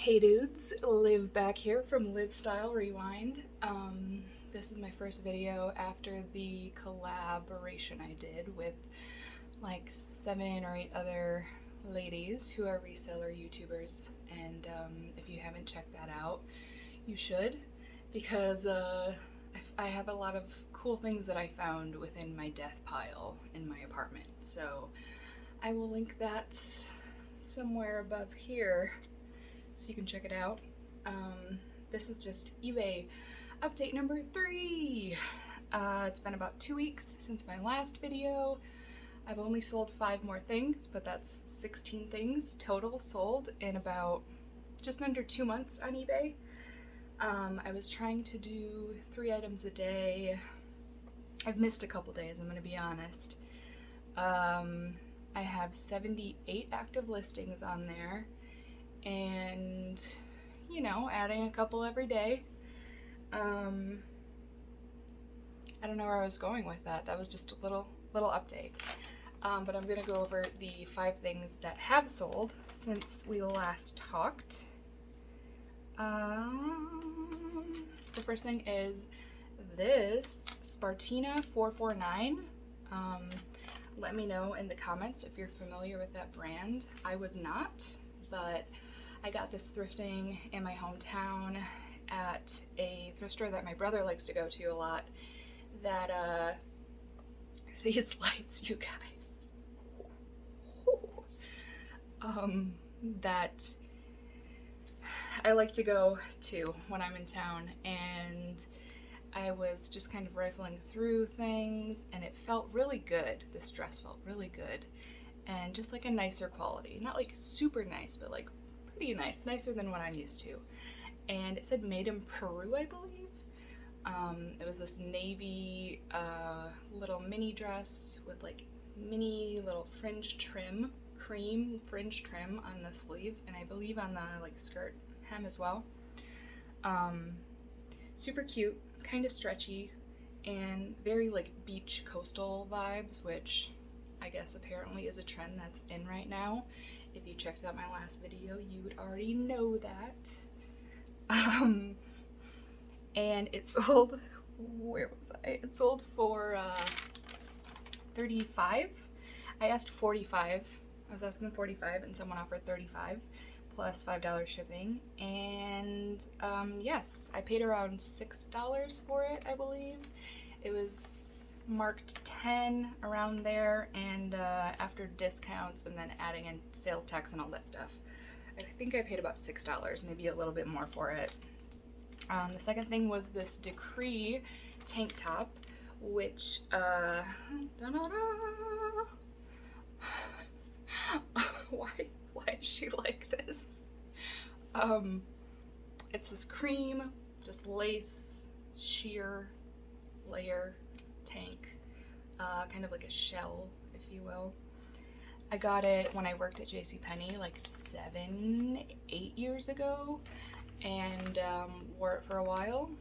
Hey dudes, Liv back here from Liv Style Rewind. This is my first video after the collaboration I did with like 7 or 8 other ladies who are reseller YouTubers, and if you haven't checked that out, you should, because I have a lot of cool things that I found within my death pile in my apartment, so I will link that somewhere above here so you can check it out. This is just eBay update number 3. It's been about 2 weeks since my last video. I've only sold 5 more things, but that's 16 things total sold in about just under 2 months on eBay. I was trying to do 3 items a day. I've missed a couple days, I'm gonna be honest. I have 78 active listings on there, and you know, adding a couple every day. I don't know where I was going with that. That was just a little update. But I'm gonna go over the 5 things that have sold since we last talked. The first thing is this Spartina 449. Let me know in the comments if you're familiar with that brand. I was not, but I got this thrifting in my hometown at a thrift store that my brother likes to go to a lot. That these lights, you guys, that I like to go to when I'm in town, and I was just kind of rifling through things, and it felt really good. This dress felt really good, and just like a nicer quality. Not like super nice, but like pretty nice, nicer than what I'm used to. And it said made in Peru, I believe. It was this navy little mini dress with like mini little fringe trim, cream fringe trim on the sleeves, and I believe on the like skirt hem as well. Super cute, kind of stretchy, and very like beach coastal vibes, which I guess apparently is a trend that's in right now. If you checked out my last video, you would already know that. And it sold, where was I? It sold for 35. I asked 45. I was asking 45 and someone offered 35 plus $5 shipping. And yes, I paid around $6 for it, I believe. It was marked 10 around there, and after discounts and then adding in sales tax and all that stuff, I think I paid about $6, maybe a little bit more for it. The second thing was this Decree tank top, which why is she like this? It's this cream, just lace, sheer layer tank, kind of like a shell, if you will. I got it when I worked at JCPenney like 7-8 years ago, and wore it for a while.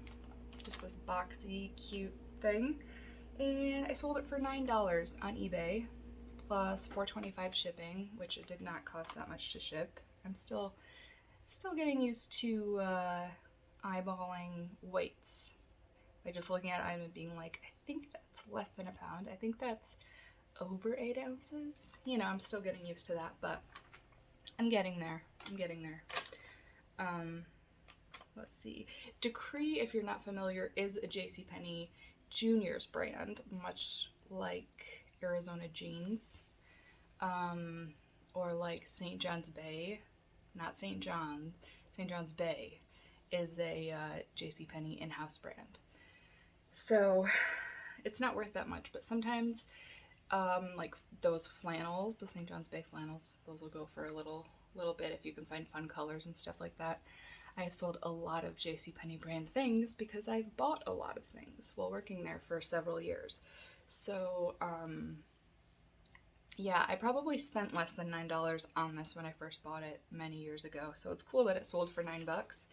Just this boxy, cute thing. And I sold it for $9 on eBay, plus $4.25 shipping, which it did not cost that much to ship. I'm still getting used to eyeballing weights by just looking at it and being like, I think that's less than a pound. I think that's over 8 ounces. You know, I'm still getting used to that, but I'm getting there. Let's see. Decree, if you're not familiar, is a JCPenney Juniors brand, much like Arizona Jeans, or like St. John's Bay. Not St. John. St. John's Bay is a JCPenney in-house brand. So it's not worth that much, but sometimes like those flannels, the St. John's Bay flannels, those will go for a little bit if you can find fun colors and stuff like that. I have sold a lot of JCPenney brand things because I've bought a lot of things while working there for several years. So yeah, I probably spent less than $9 on this when I first bought it many years ago. So it's cool that it sold for $9,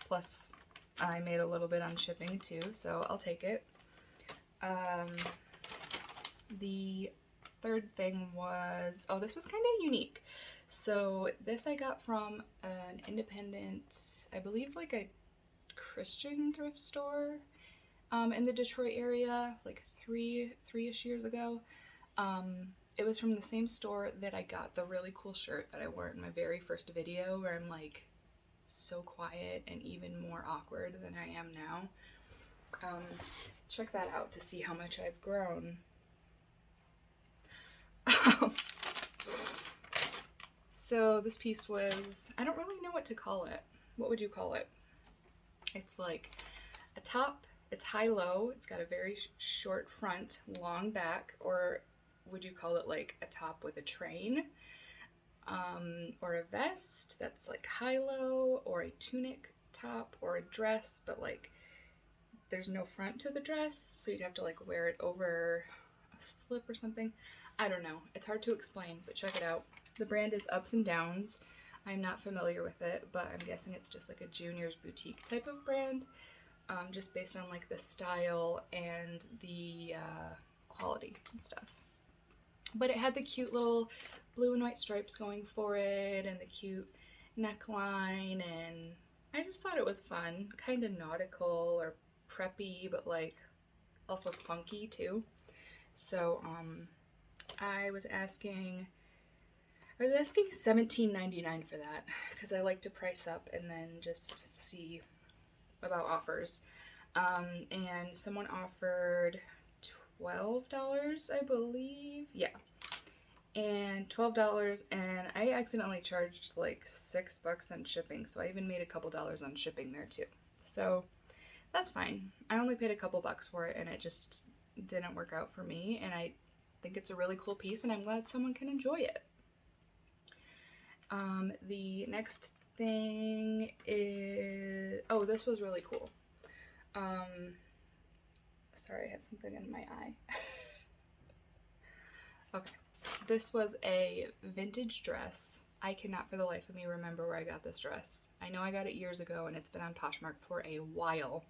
plus I made a little bit on shipping too, so I'll take it. The third thing was, oh, this was kind of unique. So this I got from an independent, I believe like a Christian thrift store in the Detroit area, like three-ish years ago. It was from the same store that I got the really cool shirt that I wore in my very first video, where I'm like so quiet and even more awkward than I am now. Check that out to see how much I've grown. So this piece was, I don't really know what to call it. What would you call it? It's like a top, it's high-low, it's got a very short front, long back, or would you call it like a top with a train? Or a vest that's like high-low, or a tunic top, or a dress, but like there's no front to the dress, so you'd have to like wear it over a slip or something. I don't know. It's hard to explain, but check it out. The brand is Ups and Downs. I'm not familiar with it, but I'm guessing it's just like a junior's boutique type of brand, just based on like the style and the quality and stuff. But it had the cute little blue and white stripes going for it, and the cute neckline, and I just thought it was fun, kind of nautical or preppy, but like also funky too. So I was asking $17.99 for that, because I like to price up and then just see about offers. And someone offered $12, I believe. Yeah. And $12, and I accidentally charged like $6 on shipping, so I even made a couple dollars on shipping there too. So that's fine. I only paid a couple bucks for it, and it just didn't work out for me, and I think it's a really cool piece, and I'm glad someone can enjoy it. The next thing is, oh, this was really cool. Sorry, I have something in my eye. Okay, this was a vintage dress. I cannot for the life of me remember where I got this dress. I know I got it years ago, and it's been on Poshmark for a while.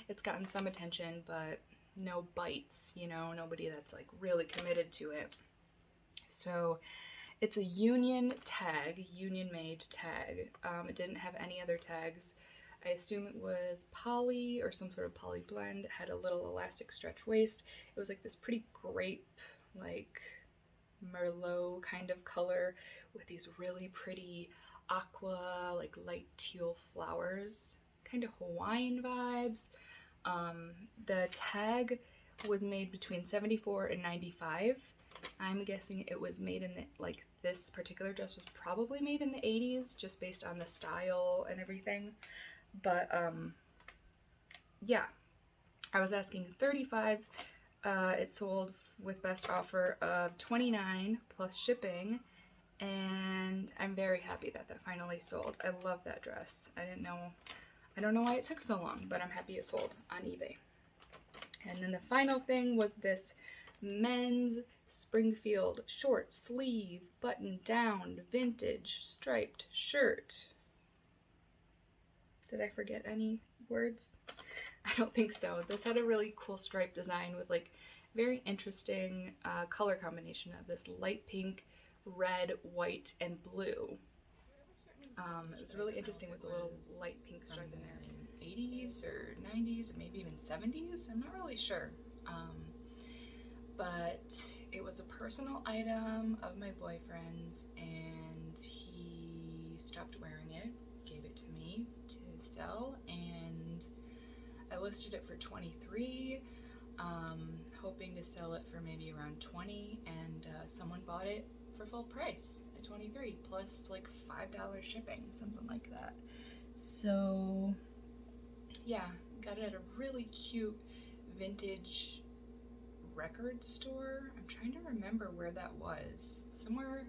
It's gotten some attention, but no bites, you know, nobody that's like really committed to it. So it's a union tag, union made tag. It didn't have any other tags. I assume it was poly or some sort of poly blend. It had a little elastic stretch waist. It was like this pretty grape, like Merlot kind of color with these really pretty aqua, like light teal flowers, kind of Hawaiian vibes. The tag was made between 74 and 95. I'm guessing it was made in the, like this particular dress was probably made in the 80s, just based on the style and everything. But yeah, I was asking 35. It sold with best offer of 29 plus shipping, and I'm very happy that that finally sold. I love that dress. I don't know why it took so long, but I'm happy it sold on eBay. And then the final thing was this men's Springfield short sleeve button down vintage striped shirt. Did I forget any words? I don't think so. This had a really cool stripe design with like very interesting color combination of this light pink, red, white, and blue. It was really interesting with the little light pink stripe in there. In 80s or 90s or maybe even 70s? I'm not really sure. But it was a personal item of my boyfriend's, and he stopped wearing it, gave it to me to sell, and I listed it for 23, hoping to sell it for maybe around 20, and someone bought it for full price at 23 plus like $5 shipping, something like that. So yeah, got it at a really cute vintage record store. I'm trying to remember where that was. Somewhere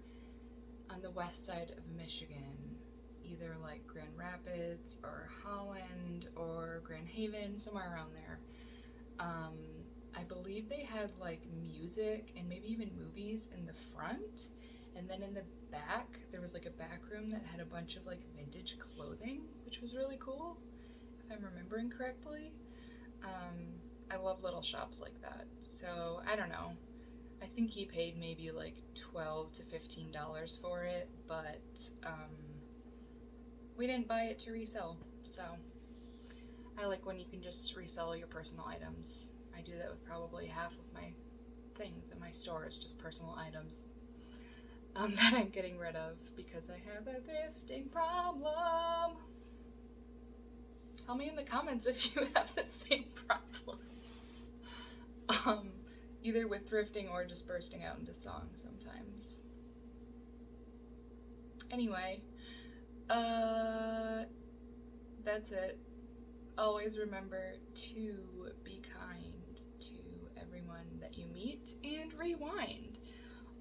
on the west side of Michigan, either like Grand Rapids or Holland or Grand Haven, somewhere around there. I believe they had like music and maybe even movies in the front, and then in the back there was like a back room that had a bunch of like vintage clothing, which was really cool, if I'm remembering correctly. I love little shops like that, so I don't know. I think he paid maybe like $12 to $15 for it, but we didn't buy it to resell. So I like when you can just resell your personal items. I do that with probably half of my things in my store. It's just personal items that I'm getting rid of because I have a thrifting problem. Tell me in the comments if you have the same problem. Either with thrifting or just bursting out into song sometimes. Anyway, that's it. Always remember to be kind to everyone that you meet and rewind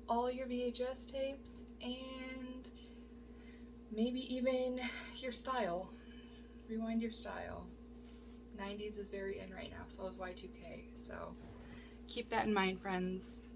all your VHS tapes and maybe even your style. Rewind your style. 90s is very in right now, so is Y2K. So keep that in mind, friends.